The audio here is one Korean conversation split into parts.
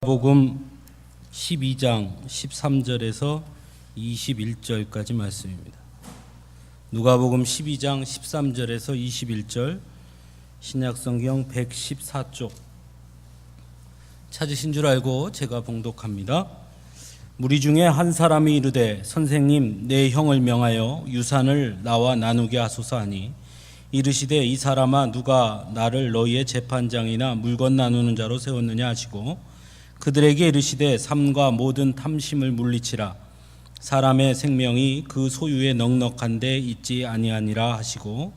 누가복음 12장 13절에서 21절까지 말씀입니다. 누가복음 12장 13절에서 21절, 신약성경 114쪽 찾으신 줄 알고 제가 봉독합니다. 무리 중에 한 사람이 이르되 선생님, 내 형을 명하여 유산을 나와 나누게 하소서 하니, 이르시되 이 사람아, 누가 나를 너희의 재판장이나 물건 나누는 자로 세웠느냐 하시고, 그들에게 이르시되 삶과 모든 탐심을 물리치라. 사람의 생명이 그 소유에 넉넉한 데 있지 아니하니라 하시고,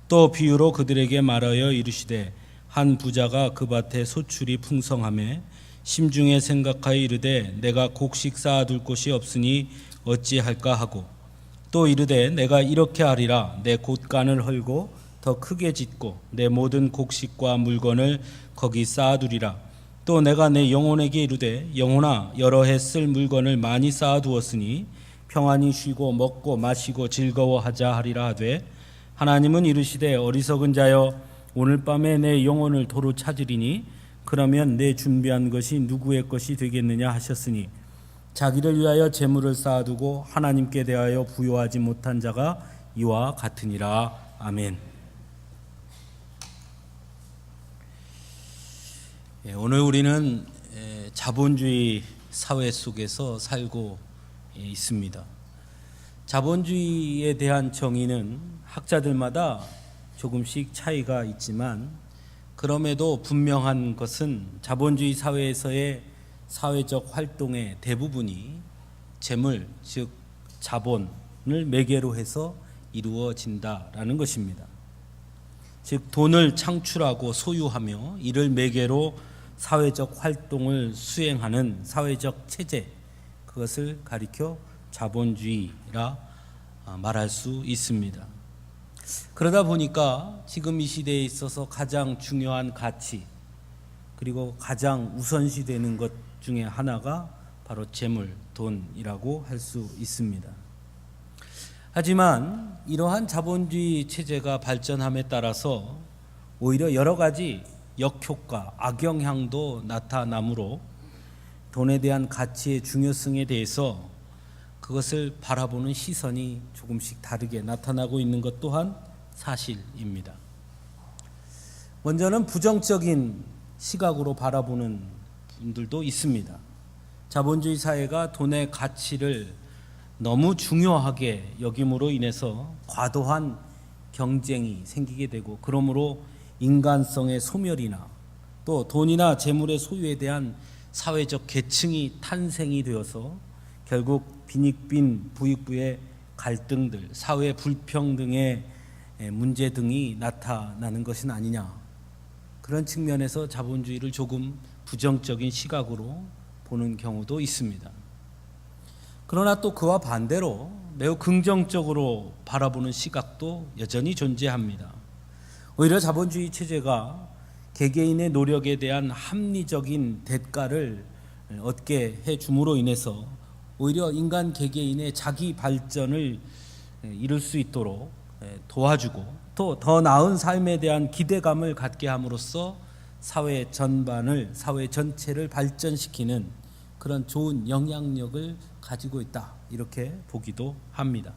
또 비유로 그들에게 말하여 이르시되 한 부자가 그 밭에 소출이 풍성하매 심중에 생각하여 이르되 내가 곡식 쌓아둘 곳이 없으니 어찌할까 하고, 또 이르되 내가 이렇게 하리라. 내 곳간을 헐고 더 크게 짓고 내 모든 곡식과 물건을 거기 쌓아두리라. 또 내가 내 영혼에게 이르되 영혼아, 여러 해 쓸 물건을 많이 쌓아두었으니 평안히 쉬고 먹고 마시고 즐거워하자 하리라 하되, 하나님은 이르시되 어리석은 자여, 오늘 밤에 내 영혼을 도로 찾으리니 그러면 내 준비한 것이 누구의 것이 되겠느냐 하셨으니, 자기를 위하여 재물을 쌓아두고 하나님께 대하여 부요하지 못한 자가 이와 같으니라. 아멘. 오늘 우리는 자본주의 사회 속에서 살고 있습니다. 자본주의에 대한 정의는 학자들마다 조금씩 차이가 있지만, 그럼에도 분명한 것은 자본주의 사회에서의 사회적 활동의 대부분이 재물, 즉 자본을 매개로 해서 이루어진다라는 것입니다. 즉 돈을 창출하고 소유하며 이를 매개로 사회적 활동을 수행하는 사회적 체제, 그것을 가리켜 자본주의라 말할 수 있습니다. 그러다 보니까 지금 이 시대에 있어서 가장 중요한 가치, 그리고 가장 우선시되는 것 중에 하나가 바로 재물, 돈이라고 할 수 있습니다. 하지만 이러한 자본주의 체제가 발전함에 따라서 오히려 여러 가지 역효과, 악영향도 나타나므로 돈에 대한 가치의 중요성에 대해서 그것을 바라보는 시선이 조금씩 다르게 나타나고 있는 것 또한 사실입니다. 먼저는 부정적인 시각으로 바라보는 분들도 있습니다. 자본주의 사회가 돈의 가치를 너무 중요하게 여김으로 인해서 과도한 경쟁이 생기게 되고, 그러므로 인간성의 소멸이나 또 돈이나 재물의 소유에 대한 사회적 계층이 탄생이 되어서 결국 빈익빈 부익부의 갈등들, 사회 불평등의 문제 등이 나타나는 것은 아니냐, 그런 측면에서 자본주의를 조금 부정적인 시각으로 보는 경우도 있습니다. 그러나 또 그와 반대로 매우 긍정적으로 바라보는 시각도 여전히 존재합니다. 오히려 자본주의 체제가 개개인의 노력에 대한 합리적인 대가를 얻게 해줌으로 인해서 오히려 인간 개개인의 자기 발전을 이룰 수 있도록 도와주고, 또 더 나은 삶에 대한 기대감을 갖게 함으로써 사회 전반을, 사회 전체를 발전시키는 그런 좋은 영향력을 가지고 있다, 이렇게 보기도 합니다.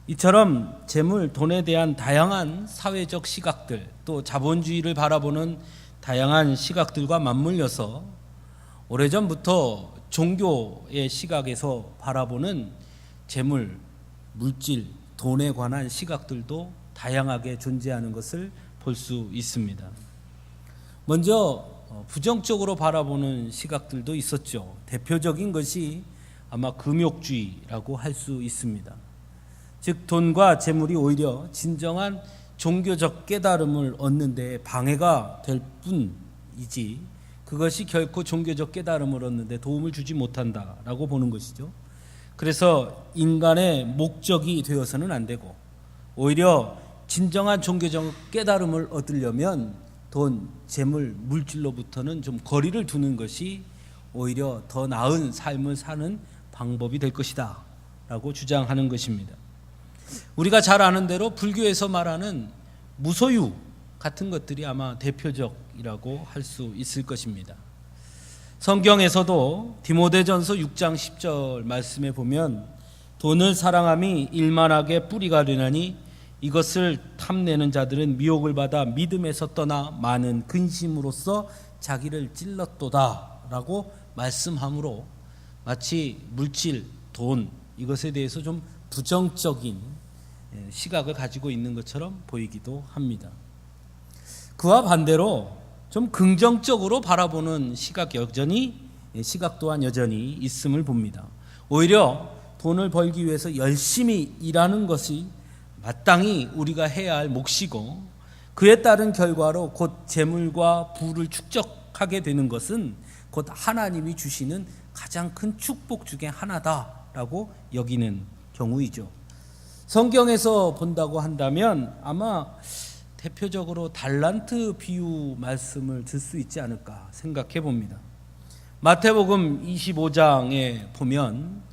이처럼 재물, 돈에 대한 다양한 사회적 시각들, 또 자본주의를 바라보는 다양한 시각들과 맞물려서 오래전부터 종교의 시각에서 바라보는 재물, 물질, 돈에 관한 시각들도 다양하게 존재하는 것을 볼 수 있습니다. 먼저 부정적으로 바라보는 시각들도 있었죠. 대표적인 것이 아마 금욕주의라고 할 수 있습니다. 즉 돈과 재물이 오히려 진정한 종교적 깨달음을 얻는 데 방해가 될 뿐이지, 그것이 결코 종교적 깨달음을 얻는 데 도움을 주지 못한다라고 보는 것이죠. 그래서 인간의 목적이 되어서는 안 되고, 오히려 진정한 종교적 깨달음을 얻으려면 돈, 재물, 물질로부터는 좀 거리를 두는 것이 오히려 더 나은 삶을 사는 방법이 될 것이다 라고 주장하는 것입니다. 우리가 잘 아는 대로 불교에서 말하는 무소유 같은 것들이 아마 대표적이라고 할 수 있을 것입니다. 성경에서도 디모데전서 6장 10절 말씀에 보면 돈을 사랑함이 일만하게 뿌리가 되나니 이것을 탐내는 자들은 미혹을 받아 믿음에서 떠나 많은 근심으로써 자기를 찔렀도다 라고 말씀하므로 마치 물질, 돈 이것에 대해서 좀 부정적인 시각을 가지고 있는 것처럼 보이기도 합니다. 그와 반대로 좀 긍정적으로 바라보는 시각 또한 여전히 있음을 봅니다. 오히려 돈을 벌기 위해서 열심히 일하는 것이 마땅히 우리가 해야 할 몫이고 그에 따른 결과로 곧 재물과 부를 축적하게 되는 것은 곧 하나님이 주시는 가장 큰 축복 중에 하나다라고 여기는 경우이죠. 성경에서 본다고 한다면 아마 대표적으로 달란트 비유 말씀을 들 수 있지 않을까 생각해 봅니다. 마태복음 25장에 보면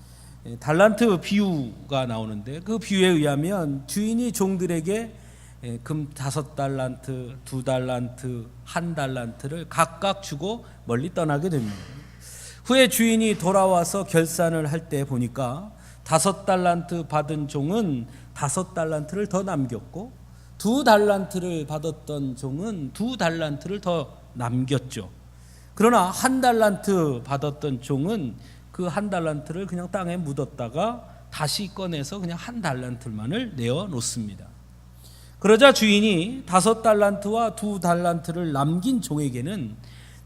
달란트 비유가 나오는데 그 비유에 의하면 주인이 종들에게 금 5달란트, 2달란트, 1달란트를 각각 주고 멀리 떠나게 됩니다. 후에 주인이 돌아와서 결산을 할 때 보니까 5달란트 받은 종은 5달란트를 더 남겼고 2달란트를 받았던 종은 2달란트를 더 남겼죠. 그러나 1달란트 받았던 종은 그 1달란트를 그냥 땅에 묻었다가 다시 꺼내서 그냥 1달란트만을 내어 놓습니다. 그러자 주인이 5달란트와 2달란트를 남긴 종에게는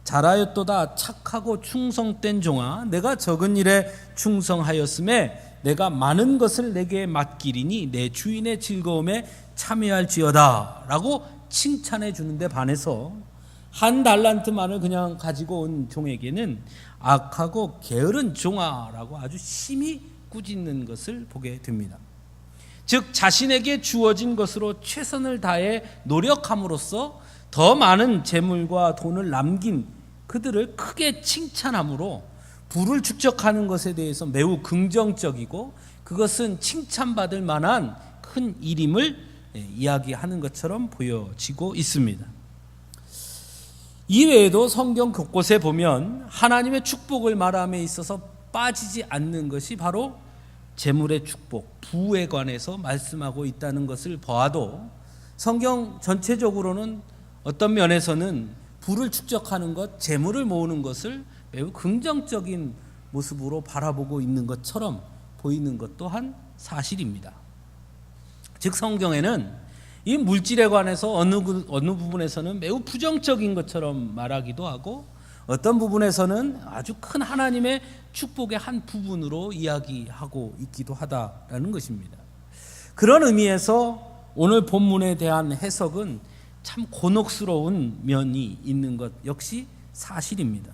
잘하였도다 착하고 충성된 종아, 내가 적은 일에 충성하였음에 내가 많은 것을 내게 맡기리니 내 주인의 즐거움에 참여할지어다 라고 칭찬해 주는데 반해서 1달란트만을 그냥 가지고 온 종에게는 악하고 게으른 종아라고 아주 심히 꾸짖는 것을 보게 됩니다. 즉 자신에게 주어진 것으로 최선을 다해 노력함으로써 더 많은 재물과 돈을 남긴 그들을 크게 칭찬함으로 부를 축적하는 것에 대해서 매우 긍정적이고 그것은 칭찬받을 만한 큰 일임을 이야기하는 것처럼 보여지고 있습니다. 이외에도 성경 곳곳에 보면 하나님의 축복을 말함에 있어서 빠지지 않는 것이 바로 재물의 축복, 부에 관해서 말씀하고 있다는 것을 보아도 성경 전체적으로는 어떤 면에서는 부를 축적하는 것, 재물을 모으는 것을 매우 긍정적인 모습으로 바라보고 있는 것처럼 보이는 것 또한 사실입니다. 즉 성경에는 이 물질에 관해서 어느 부분에서는 매우 부정적인 것처럼 말하기도 하고 어떤 부분에서는 아주 큰 하나님의 축복의 한 부분으로 이야기하고 있기도 하다라는 것입니다. 그런 의미에서 오늘 본문에 대한 해석은 참 곤혹스러운 면이 있는 것 역시 사실입니다.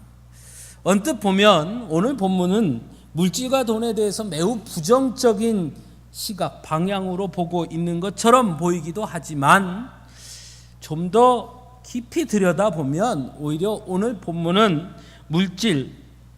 언뜻 보면 오늘 본문은 물질과 돈에 대해서 매우 부정적인 시각, 방향으로 보고 있는 것처럼 보이기도 하지만 좀 더 깊이 들여다보면 오히려 오늘 본문은 물질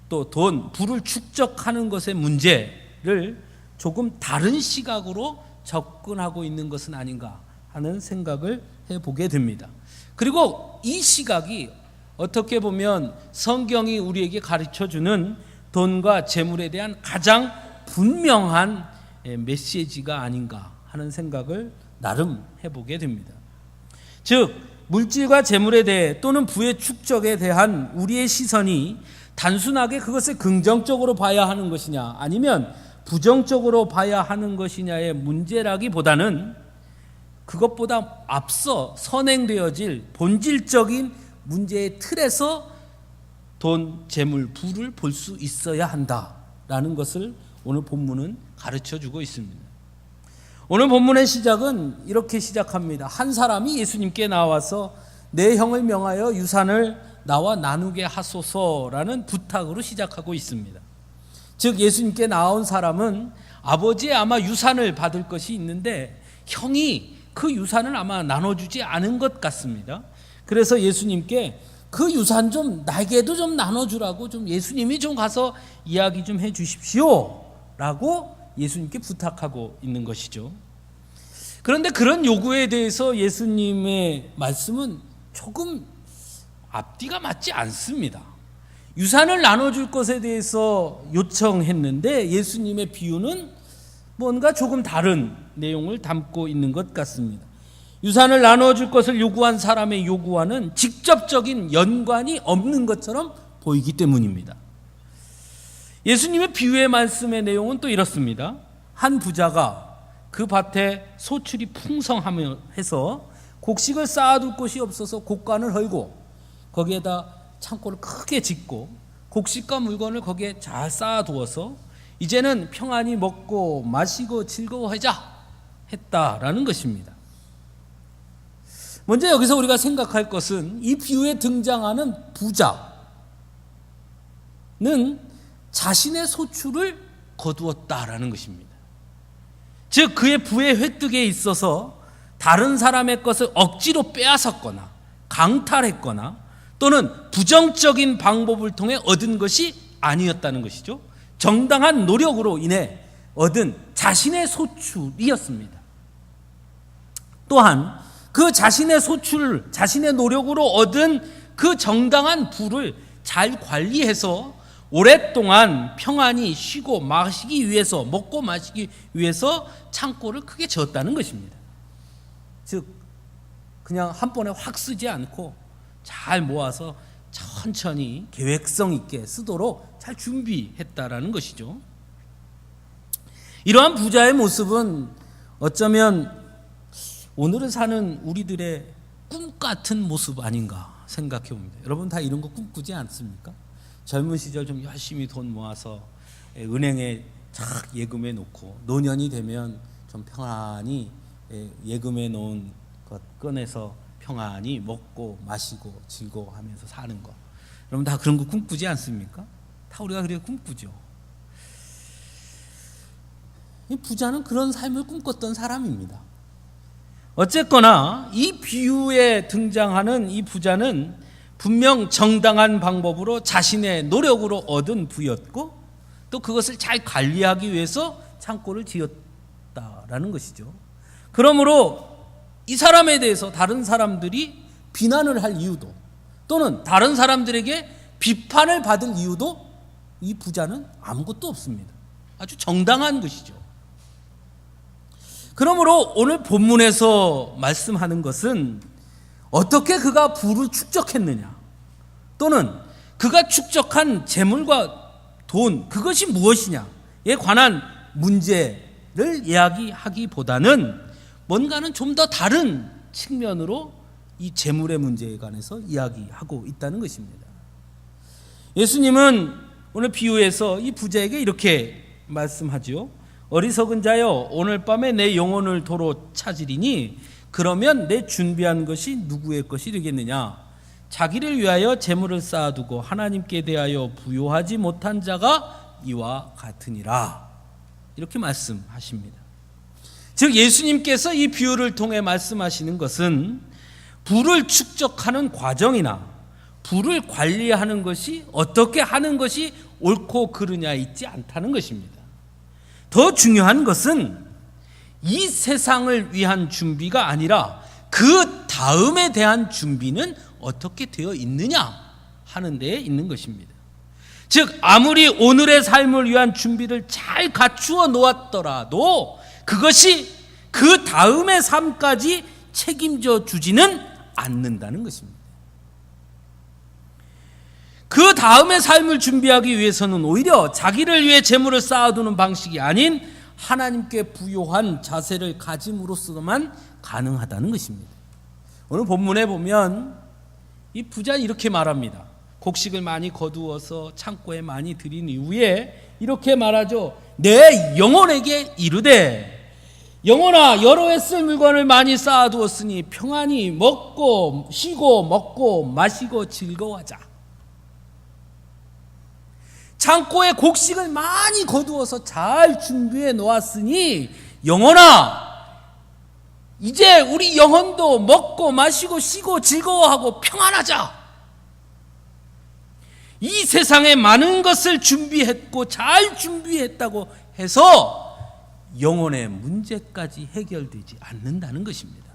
또 돈, 부를 축적하는 것의 문제를 조금 다른 시각으로 접근하고 있는 것은 아닌가 하는 생각을 해보게 됩니다. 그리고 이 시각이 어떻게 보면 성경이 우리에게 가르쳐주는 돈과 재물에 대한 가장 분명한 메시지가 아닌가 하는 생각을 나름 해보게 됩니다. 즉 물질과 재물에 대해 또는 부의 축적에 대한 우리의 시선이 단순하게 그것을 긍정적으로 봐야 하는 것이냐 아니면 부정적으로 봐야 하는 것이냐의 문제라기보다는 그것보다 앞서 선행되어질 본질적인 문제의 틀에서 돈, 재물, 부를 볼 수 있어야 한다라는 것을 오늘 본문은 가르쳐주고 있습니다. 오늘 본문의 시작은 이렇게 시작합니다. 한 사람이 예수님께 나와서 내 형을 명하여 유산을 나와 나누게 하소서라는 부탁으로 시작하고 있습니다. 즉 예수님께 나온 사람은 아버지의 아마 유산을 받을 것이 있는데 형이 그 유산을 아마 나눠주지 않은 것 같습니다. 그래서 예수님께 그 유산 좀 나에게도 좀 나눠주라고 좀 예수님이 좀 가서 이야기 좀 해주십시오 라고 예수님께 부탁하고 있는 것이죠. 그런데 그런 요구에 대해서 예수님의 말씀은 조금 앞뒤가 맞지 않습니다. 유산을 나눠줄 것에 대해서 요청했는데 예수님의 비유는 뭔가 조금 다른 내용을 담고 있는 것 같습니다. 유산을 나눠줄 것을 요구한 사람의 요구와는 직접적인 연관이 없는 것처럼 보이기 때문입니다. 예수님의 비유의 말씀의 내용은 또 이렇습니다. 한 부자가 그 밭에 소출이 풍성하며 해서 곡식을 쌓아둘 곳이 없어서 곡간을 헐고 거기에다 창고를 크게 짓고 곡식과 물건을 거기에 잘 쌓아두어서 이제는 평안히 먹고 마시고 즐거워하자 했다라는 것입니다. 먼저 여기서 우리가 생각할 것은 이 비유에 등장하는 부자는 자신의 소출을 거두었다라는 것입니다. 즉 그의 부의 획득에 있어서 다른 사람의 것을 억지로 빼앗았거나 강탈했거나 또는 부정적인 방법을 통해 얻은 것이 아니었다는 것이죠. 정당한 노력으로 인해 얻은 자신의 소출이었습니다. 또한 그 자신의 소출, 자신의 노력으로 얻은 그 정당한 부를 잘 관리해서 오랫동안 평안히 쉬고 마시기 위해서, 먹고 마시기 위해서 창고를 크게 지었다는 것입니다. 즉 그냥 한 번에 확 쓰지 않고 잘 모아서 천천히 계획성 있게 쓰도록 잘 준비했다라는 것이죠. 이러한 부자의 모습은 어쩌면 오늘을 사는 우리들의 꿈 같은 모습 아닌가 생각해 봅니다. 여러분 다 이런 거 꿈꾸지 않습니까? 젊은 시절 좀 열심히 돈 모아서 은행에 착 예금해 놓고 노년이 되면 좀 평안히 예금해 놓은 것 꺼내서 평안히 먹고 마시고 즐거워하면서 사는 거. 여러분 다 그런 거 꿈꾸지 않습니까? 다 우리가 그렇게 꿈꾸죠. 이 부자는 그런 삶을 꿈꿨던 사람입니다. 어쨌거나 이 비유에 등장하는 이 부자는 분명 정당한 방법으로 자신의 노력으로 얻은 부였고 또 그것을 잘 관리하기 위해서 창고를 지었다라는 것이죠. 그러므로 이 사람에 대해서 다른 사람들이 비난을 할 이유도 또는 다른 사람들에게 비판을 받을 이유도 이 부자는 아무것도 없습니다. 아주 정당한 것이죠. 그러므로 오늘 본문에서 말씀하는 것은 어떻게 그가 부를 축적했느냐 또는 그가 축적한 재물과 돈 그것이 무엇이냐에 관한 문제를 이야기하기보다는 뭔가는 좀 더 다른 측면으로 이 재물의 문제에 관해서 이야기하고 있다는 것입니다. 예수님은 오늘 비유에서 이 부자에게 이렇게 말씀하죠. 어리석은 자여 오늘 밤에 내 영혼을 도로 찾으리니 그러면 내 준비한 것이 누구의 것이 되겠느냐. 자기를 위하여 재물을 쌓아두고 하나님께 대하여 부요하지 못한 자가 이와 같으니라. 이렇게 말씀하십니다. 즉 예수님께서 이 비유를 통해 말씀하시는 것은 부를 축적하는 과정이나 부를 관리하는 것이 어떻게 하는 것이 옳고 그르냐 있지 않다는 것입니다. 더 중요한 것은 이 세상을 위한 준비가 아니라 그 다음에 대한 준비는 어떻게 되어 있느냐 하는 데에 있는 것입니다. 즉 아무리 오늘의 삶을 위한 준비를 잘 갖추어 놓았더라도 그것이 그 다음의 삶까지 책임져 주지는 않는다는 것입니다. 그 다음의 삶을 준비하기 위해서는 오히려 자기를 위해 재물을 쌓아두는 방식이 아닌 하나님께 부요한 자세를 가짐으로써만 가능하다는 것입니다. 오늘 본문에 보면 이 부자는 이렇게 말합니다. 곡식을 많이 거두어서 창고에 많이 들인 이후에 이렇게 말하죠. 내 영혼에게 이르되 영혼아 여러 해 쓸 물건을 많이 쌓아두었으니 평안히 먹고 쉬고 먹고 마시고 즐거워하자. 창고에 곡식을 많이 거두어서 잘 준비해 놓았으니 영혼아 이제 우리 영혼도 먹고 마시고 쉬고 즐거워하고 평안하자. 이 세상에 많은 것을 준비했고 잘 준비했다고 해서 영혼의 문제까지 해결되지 않는다는 것입니다.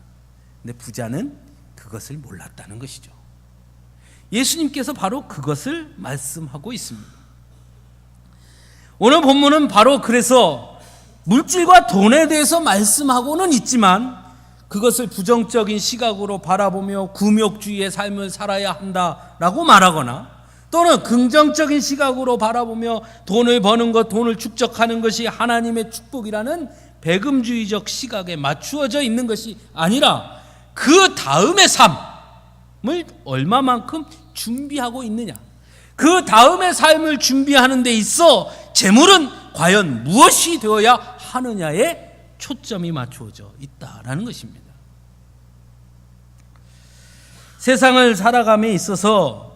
근데 부자는 그것을 몰랐다는 것이죠. 예수님께서 바로 그것을 말씀하고 있습니다. 오늘 본문은 바로 그래서 물질과 돈에 대해서 말씀하고는 있지만 그것을 부정적인 시각으로 바라보며 굴욕주의의 삶을 살아야 한다라고 말하거나 또는 긍정적인 시각으로 바라보며 돈을 버는 것, 돈을 축적하는 것이 하나님의 축복이라는 배금주의적 시각에 맞추어져 있는 것이 아니라 그 다음의 삶을 얼마만큼 준비하고 있느냐, 그 다음의 삶을 준비하는 데 있어 재물은 과연 무엇이 되어야 하느냐에 초점이 맞추어져 있다라는 것입니다. 세상을 살아감에 있어서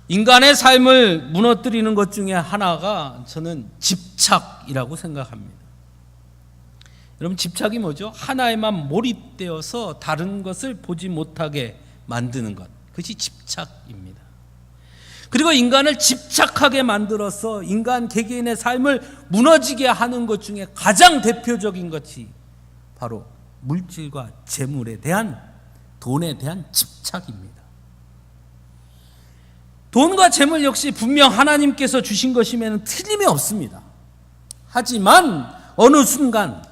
인간의 삶을 무너뜨리는 것 중에 하나가 저는 집착이라고 생각합니다. 여러분, 집착이 뭐죠? 하나에만 몰입되어서 다른 것을 보지 못하게 만드는 것, 그것이 집착입니다. 그리고 인간을 집착하게 만들어서 인간 개개인의 삶을 무너지게 하는 것 중에 가장 대표적인 것이 바로 물질과 재물에 대한, 돈에 대한 집착입니다. 돈과 재물 역시 분명 하나님께서 주신 것이면 틀림이 없습니다. 하지만 어느 순간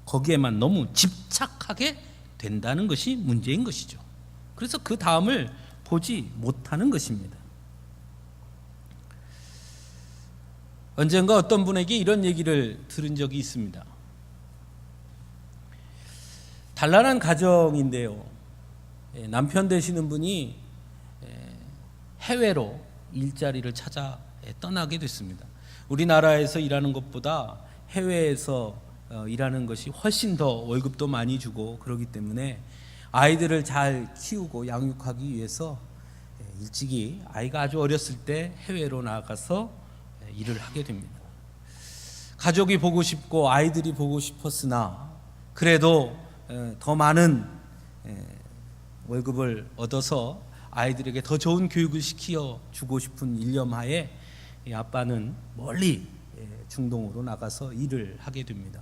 거기에만 너무 집착하게 된다는 것이 문제인 것이죠. 그래서 그 다음을 보지 못하는 것입니다. 언젠가 어떤 분에게 이런 얘기를 들은 적이 있습니다. 단란한 가정인데요, 남편 되시는 분이 해외로 일자리를 찾아 떠나게 됐습니다. 우리나라에서 일하는 것보다 해외에서 일하는 것이 훨씬 더 월급도 많이 주고 그러기 때문에 아이들을 잘 키우고 양육하기 위해서 일찍이 아이가 아주 어렸을 때 해외로 나가서 일을 하게 됩니다. 가족이 보고 싶고 아이들이 보고 싶었으나 그래도 더 많은 월급을 얻어서 아이들에게 더 좋은 교육을 시켜주고 싶은 일념하에 아빠는 멀리 중동으로 나가서 일을 하게 됩니다.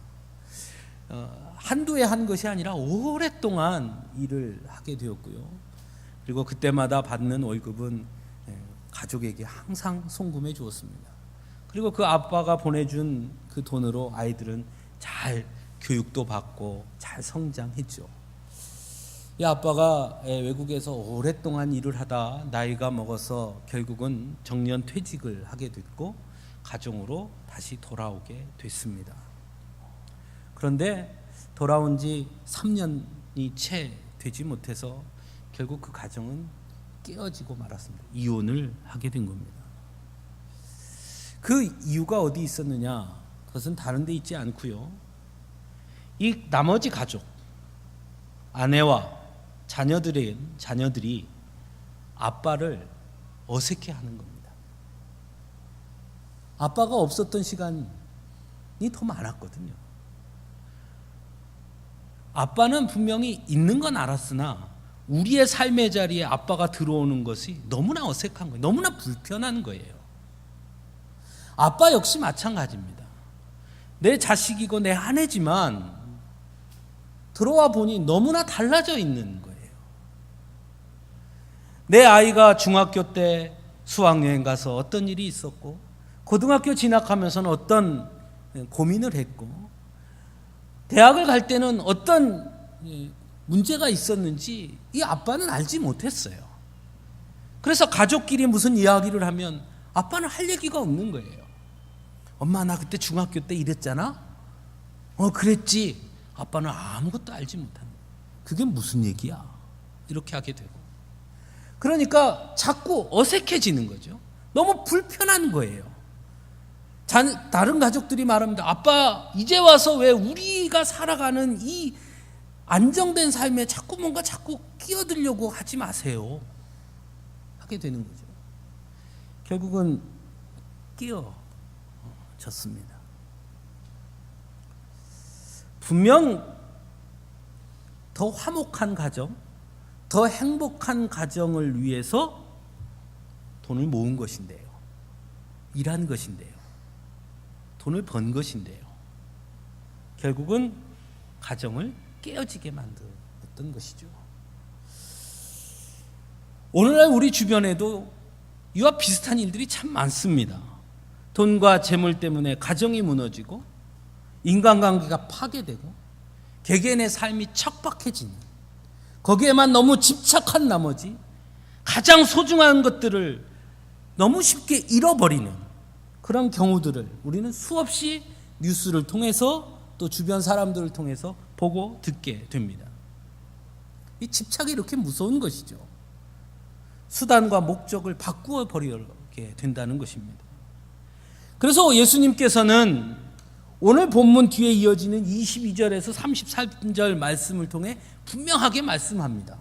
한두 해 한 것이 아니라 오랫동안 일을 하게 되었고요. 그리고 그때마다 받는 월급은 가족에게 항상 송금해 주었습니다. 그리고 그 아빠가 보내준 그 돈으로 아이들은 잘 교육도 받고 잘 성장했죠. 이 아빠가 외국에서 오랫동안 일을 하다 나이가 먹어서 결국은 정년 퇴직을 하게 됐고 가정으로 다시 돌아오게 됐습니다. 그런데 돌아온 지 3년이 채 되지 못해서 결국 그 가정은 깨어지고 말았습니다. 이혼을 하게 된 겁니다. 그 이유가 어디 있었느냐? 그것은 다른 데 있지 않고요. 이 나머지 가족, 아내와 자녀들이 아빠를 어색해하는 겁니다. 아빠가 없었던 시간이 더 많았거든요. 아빠는 분명히 있는 건 알았으나 우리의 삶의 자리에 아빠가 들어오는 것이 너무나 어색한 거예요. 너무나 불편한 거예요. 아빠 역시 마찬가지입니다. 내 자식이고 내 아내지만 들어와 보니 너무나 달라져 있는 거예요. 내 아이가 중학교 때 수학여행 가서 어떤 일이 있었고 고등학교 진학하면서는 어떤 고민을 했고 대학을 갈 때는 어떤 문제가 있었는지 이 아빠는 알지 못했어요. 그래서 가족끼리 무슨 이야기를 하면 아빠는 할 얘기가 없는 거예요. 엄마, 나 그때 중학교 때 이랬잖아? 그랬지. 아빠는 아무것도 알지 못하는 거예요. 그게 무슨 얘기야? 이렇게 하게 되고. 그러니까 자꾸 어색해지는 거죠. 너무 불편한 거예요. 다른 가족들이 말합니다. 아빠, 이제 와서 왜 우리가 살아가는 이 안정된 삶에 자꾸 끼어들려고 하지 마세요. 하게 되는 거죠. 결국은 끼어졌습니다. 분명 더 화목한 가정, 더 행복한 가정을 위해서 돈을 모은 것인데요. 일한 것인데요. 돈을 번 것인데요. 결국은 가정을 깨어지게 만들었던 것이죠. 오늘날 우리 주변에도 이와 비슷한 일들이 참 많습니다. 돈과 재물 때문에 가정이 무너지고 인간관계가 파괴되고 개개인의 삶이 척박해지는, 거기에만 너무 집착한 나머지 가장 소중한 것들을 너무 쉽게 잃어버리는 그런 경우들을 우리는 수없이 뉴스를 통해서 또 주변 사람들을 통해서 보고 듣게 됩니다. 이 집착이 이렇게 무서운 것이죠. 수단과 목적을 바꾸어 버리게 된다는 것입니다. 그래서 예수님께서는 오늘 본문 뒤에 이어지는 22절에서 33절 말씀을 통해 분명하게 말씀합니다.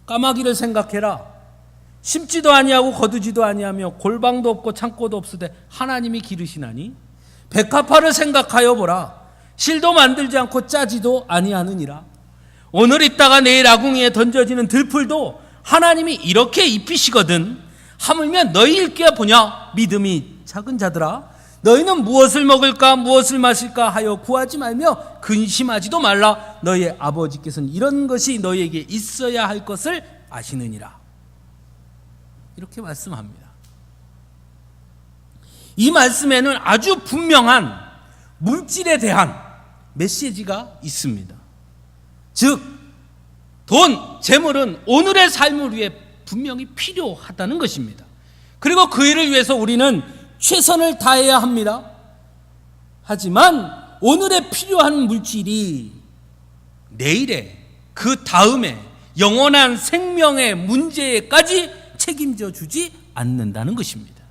까마귀를 생각해라. 심지도 아니하고 거두지도 아니하며 골방도 없고 창고도 없으되 하나님이 기르시나니 백합화를 생각하여 보라. 실도 만들지 않고 짜지도 아니하느니라. 오늘 있다가 내일 아궁이에 던져지는 들풀도 하나님이 이렇게 입히시거든. 하물며 너희일 게 보냐. 믿음이 작은 자들아, 너희는 무엇을 먹을까 무엇을 마실까 하여 구하지 말며 근심하지도 말라. 너희의 아버지께서는 이런 것이 너희에게 있어야 할 것을 아시느니라. 이렇게 말씀합니다. 이 말씀에는 아주 분명한 물질에 대한 메시지가 있습니다. 즉, 돈, 재물은 오늘의 삶을 위해 분명히 필요하다는 것입니다. 그리고 그 일을 위해서 우리는 최선을 다해야 합니다. 하지만 오늘에 필요한 물질이 내일에, 그 다음에 영원한 생명의 문제까지 책임져 주지 않는다는 것입니다.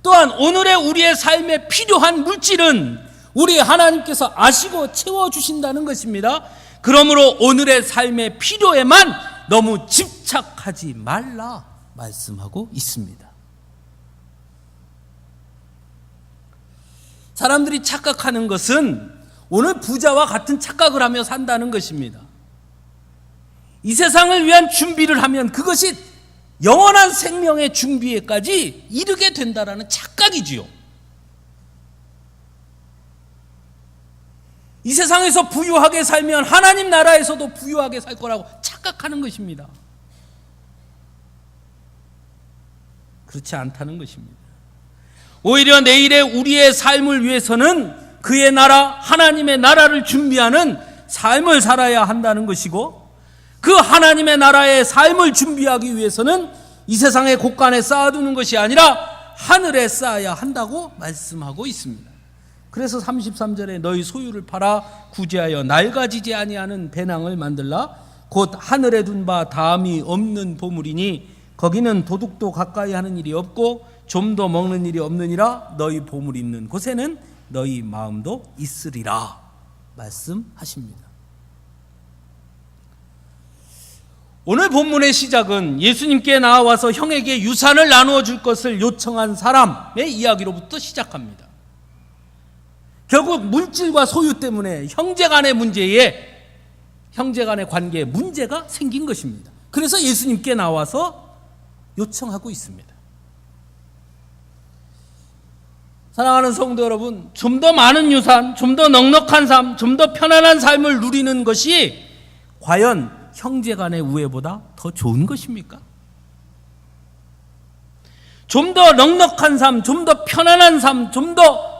또한 오늘의 우리의 삶에 필요한 물질은 우리 하나님께서 아시고 채워주신다는 것입니다. 그러므로 오늘의 삶의 필요에만 너무 집착하지 말라 말씀하고 있습니다. 사람들이 착각하는 것은 오늘 부자와 같은 착각을 하며 산다는 것입니다. 이 세상을 위한 준비를 하면 그것이 영원한 생명의 준비에까지 이르게 된다라는 착각이지요. 이 세상에서 부유하게 살면 하나님 나라에서도 부유하게 살 거라고 착각하는 것입니다. 그렇지 않다는 것입니다. 오히려 내일의 우리의 삶을 위해서는 그의 나라, 하나님의 나라를 준비하는 삶을 살아야 한다는 것이고, 그 하나님의 나라의 삶을 준비하기 위해서는 이 세상의 곳간에 쌓아두는 것이 아니라 하늘에 쌓아야 한다고 말씀하고 있습니다. 그래서 33절에 너희 소유를 팔아 구제하여 낡아지지 아니하는 배낭을 만들라. 곧 하늘에 둔 바 다함이 없는 보물이니 거기는 도둑도 가까이 하는 일이 없고 좀도 먹는 일이 없느니라. 너희 보물 있는 곳에는 너희 마음도 있으리라 말씀하십니다. 오늘 본문의 시작은 예수님께 나와서 형에게 유산을 나누어 줄 것을 요청한 사람의 이야기로부터 시작합니다. 결국 물질과 소유 때문에 형제 간의 관계에 문제가 생긴 것입니다. 그래서 예수님께 나와서 요청하고 있습니다. 사랑하는 성도 여러분, 좀 더 많은 유산, 좀 더 넉넉한 삶, 좀 더 편안한 삶을 누리는 것이 과연 형제 간의 우애보다 더 좋은 것입니까? 좀 더 넉넉한 삶, 좀 더 편안한 삶, 좀 더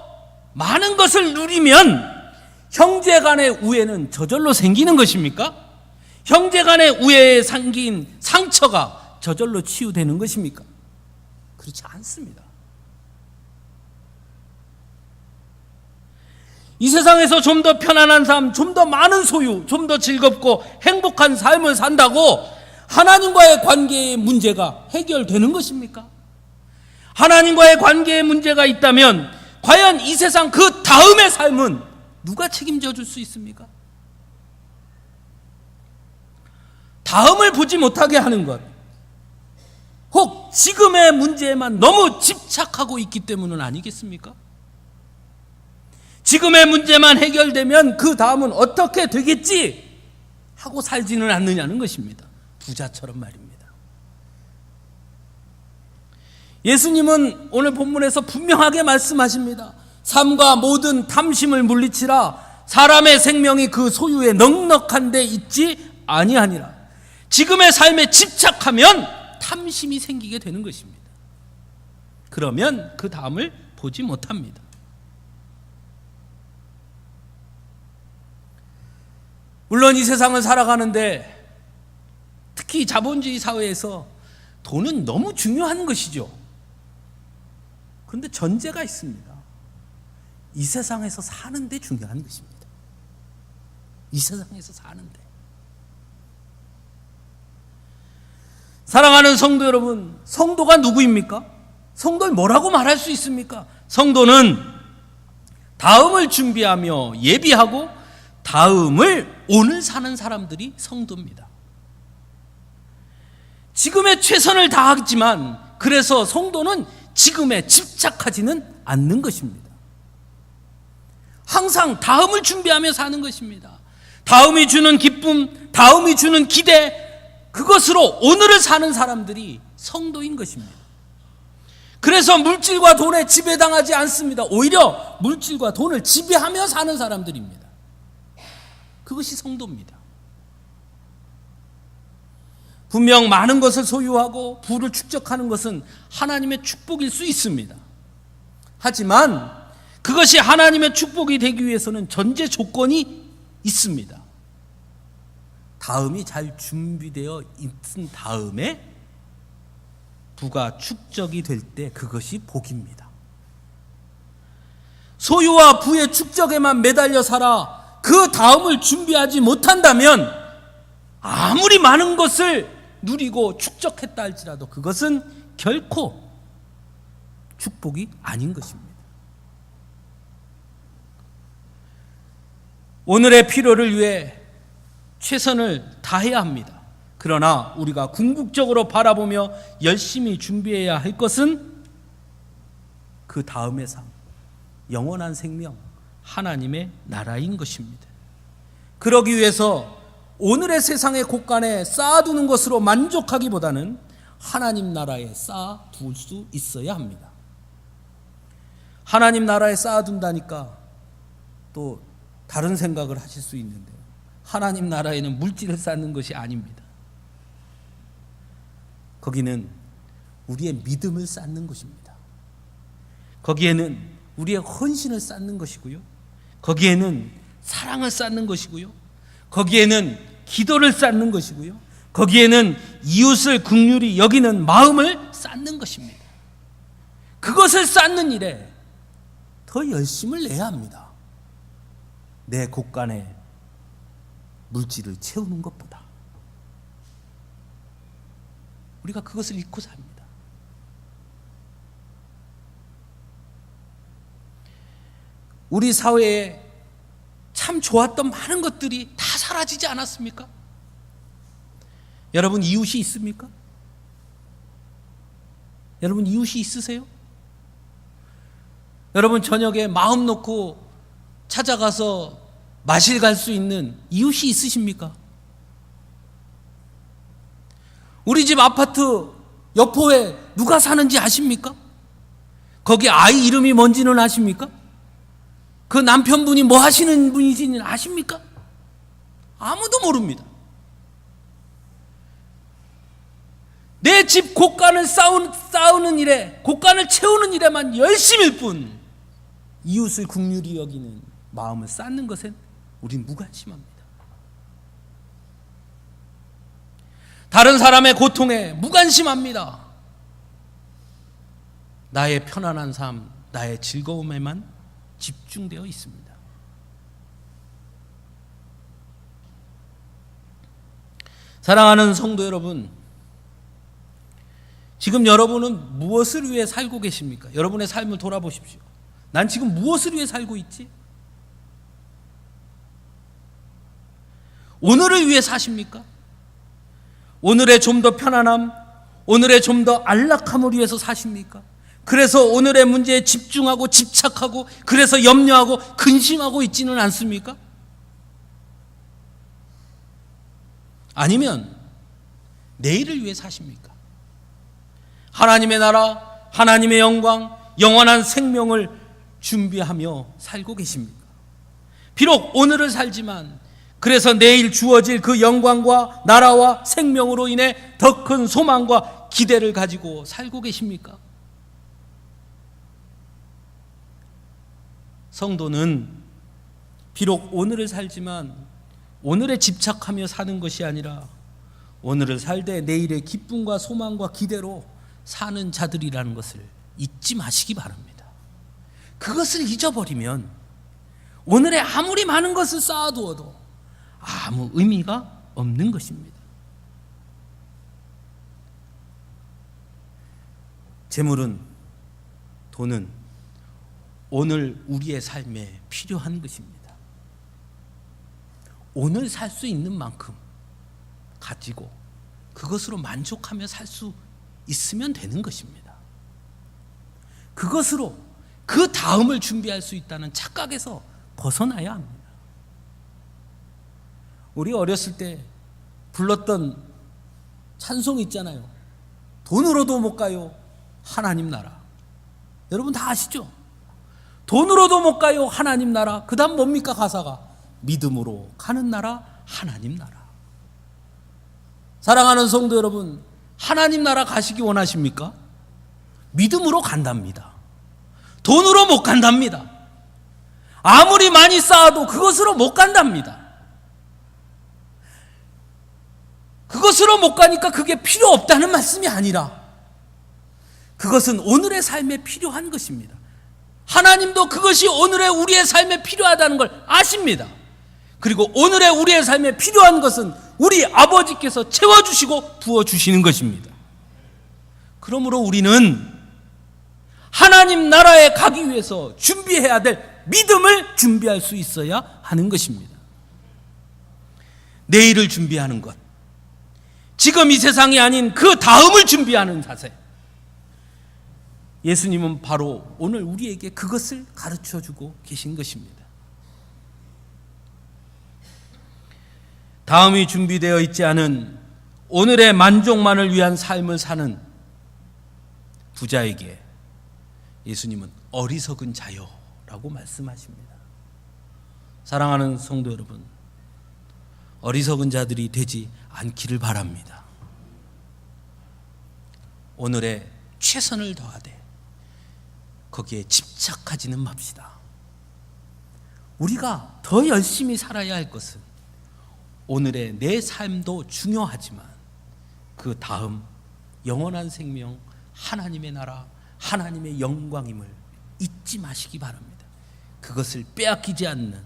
많은 것을 누리면 형제 간의 우애는 저절로 생기는 것입니까? 형제 간의 우애에 생긴 상처가 저절로 치유되는 것입니까? 그렇지 않습니다. 이 세상에서 좀 더 편안한 삶, 좀 더 많은 소유, 좀 더 즐겁고 행복한 삶을 산다고 하나님과의 관계의 문제가 해결되는 것입니까? 하나님과의 관계에 문제가 있다면 과연 이 세상 그 다음의 삶은 누가 책임져 줄 수 있습니까? 다음을 보지 못하게 하는 것, 혹 지금의 문제에만 너무 집착하고 있기 때문은 아니겠습니까? 지금의 문제만 해결되면 그 다음은 어떻게 되겠지 하고 살지는 않느냐는 것입니다. 부자처럼 말입니다. 예수님은 오늘 본문에서 분명하게 말씀하십니다. 삶과 모든 탐심을 물리치라. 사람의 생명이 그 소유에 넉넉한 데 있지 아니하니라. 지금의 삶에 집착하면 탐심이 생기게 되는 것입니다. 그러면 그 다음을 보지 못합니다. 물론 이 세상을 살아가는데 특히 자본주의 사회에서 돈은 너무 중요한 것이죠. 그런데 전제가 있습니다. 이 세상에서 사는데 중요한 것입니다. 이 세상에서 사는데. 사랑하는 성도 여러분, 성도가 누구입니까? 성도를 뭐라고 말할 수 있습니까? 성도는 다음을 준비하며 예비하고 다음을 오늘 사는 사람들이 성도입니다. 지금의 최선을 다하지만 그래서 성도는 지금에 집착하지는 않는 것입니다. 항상 다음을 준비하며 사는 것입니다. 다음이 주는 기쁨, 다음이 주는 기대, 그것으로 오늘을 사는 사람들이 성도인 것입니다. 그래서 물질과 돈에 지배당하지 않습니다. 오히려 물질과 돈을 지배하며 사는 사람들입니다. 그것이 성도입니다. 분명 많은 것을 소유하고 부를 축적하는 것은 하나님의 축복일 수 있습니다. 하지만 그것이 하나님의 축복이 되기 위해서는 전제 조건이 있습니다. 다음이 잘 준비되어 있은 다음에 부가 축적이 될 때 그것이 복입니다. 소유와 부의 축적에만 매달려 살아 그 다음을 준비하지 못한다면 아무리 많은 것을 누리고 축적했다 할지라도 그것은 결코 축복이 아닌 것입니다. 오늘의 필요를 위해 최선을 다해야 합니다. 그러나 우리가 궁극적으로 바라보며 열심히 준비해야 할 것은 그 다음의 삶, 영원한 생명, 하나님의 나라인 것입니다. 그러기 위해서 오늘의 세상의 곳간에 쌓아두는 것으로 만족하기보다는 하나님 나라에 쌓아둘 수 있어야 합니다. 하나님 나라에 쌓아둔다니까 또 다른 생각을 하실 수 있는데요. 하나님 나라에는 물질을 쌓는 것이 아닙니다. 거기는 우리의 믿음을 쌓는 것입니다. 거기에는 우리의 헌신을 쌓는 것이고요. 거기에는 사랑을 쌓는 것이고요. 거기에는 기도를 쌓는 것이고요. 거기에는 이웃을 긍휼히 여기는 마음을 쌓는 것입니다. 그것을 쌓는 일에 더 열심을 내야 합니다. 내 곳간에 물질을 채우는 것보다. 우리가 그것을 잊고 삽니다. 우리 사회에 참 좋았던 많은 것들이 다 사라지지 않았습니까? 여러분 이웃이 있습니까? 여러분 이웃이 있으세요? 여러분 저녁에 마음 놓고 찾아가서 마실 갈 수 있는 이웃이 있으십니까? 우리 집 아파트 옆호에 누가 사는지 아십니까? 거기 아이 이름이 뭔지는 아십니까? 그 남편분이 뭐 하시는 분인지는 아십니까? 아무도 모릅니다. 내 집 곳간을 쌓는 일에, 곳간을 채우는 일에만 열심일 뿐 이웃을 긍휼히 여기는 마음을 쌓는 것엔 우린 무관심합니다. 다른 사람의 고통에 무관심합니다. 나의 편안한 삶, 나의 즐거움에만 집중되어 있습니다. 사랑하는 성도 여러분, 지금 여러분은 무엇을 위해 살고 계십니까? 여러분의 삶을 돌아보십시오. 난 지금 무엇을 위해 살고 있지? 오늘을 위해 사십니까? 오늘의 좀 더 편안함, 오늘의 좀 더 안락함을 위해서 사십니까? 그래서 오늘의 문제에 집중하고 집착하고 그래서 염려하고 근심하고 있지는 않습니까? 아니면 내일을 위해 사십니까? 하나님의 나라, 하나님의 영광, 영원한 생명을 준비하며 살고 계십니까? 비록 오늘을 살지만 그래서 내일 주어질 그 영광과 나라와 생명으로 인해 더 큰 소망과 기대를 가지고 살고 계십니까? 성도는 비록 오늘을 살지만 오늘에 집착하며 사는 것이 아니라 오늘을 살되 내일의 기쁨과 소망과 기대로 사는 자들이라는 것을 잊지 마시기 바랍니다. 그것을 잊어버리면 오늘에 아무리 많은 것을 쌓아두어도 아무 의미가 없는 것입니다. 재물은, 돈은 오늘 우리의 삶에 필요한 것입니다. 오늘 살 수 있는 만큼 가지고 그것으로 만족하며 살 수 있으면 되는 것입니다. 그것으로 그 다음을 준비할 수 있다는 착각에서 벗어나야 합니다. 우리 어렸을 때 불렀던 찬송 있잖아요. 돈으로도 못 가요, 하나님 나라. 여러분 다 아시죠? 돈으로도 못 가요, 하나님 나라. 그 다음 뭡니까 가사가? 믿음으로 가는 나라, 하나님 나라. 사랑하는 성도 여러분, 하나님 나라 가시기 원하십니까? 믿음으로 간답니다. 돈으로 못 간답니다. 아무리 많이 쌓아도 그것으로 못 간답니다. 그것으로 못 가니까 그게 필요 없다는 말씀이 아니라 그것은 오늘의 삶에 필요한 것입니다. 하나님도 그것이 오늘의 우리의 삶에 필요하다는 걸 아십니다. 그리고 오늘의 우리의 삶에 필요한 것은 우리 아버지께서 채워주시고 부어주시는 것입니다. 그러므로 우리는 하나님 나라에 가기 위해서 준비해야 될 믿음을 준비할 수 있어야 하는 것입니다. 내일을 준비하는 것, 지금 이 세상이 아닌 그 다음을 준비하는 자세, 예수님은 바로 오늘 우리에게 그것을 가르쳐주고 계신 것입니다. 다음이 준비되어 있지 않은 오늘의 만족만을 위한 삶을 사는 부자에게 예수님은 어리석은 자여라고 말씀하십니다. 사랑하는 성도 여러분, 어리석은 자들이 되지 않기를 바랍니다. 오늘의 최선을 다하되 거기에 집착하지는 맙시다. 우리가 더 열심히 살아야 할 것은 오늘의 내 삶도 중요하지만 그 다음 영원한 생명, 하나님의 나라, 하나님의 영광임을 잊지 마시기 바랍니다. 그것을 빼앗기지 않는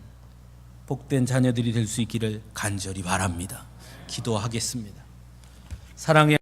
복된 자녀들이 될 수 있기를 간절히 바랍니다. 기도하겠습니다. 사랑의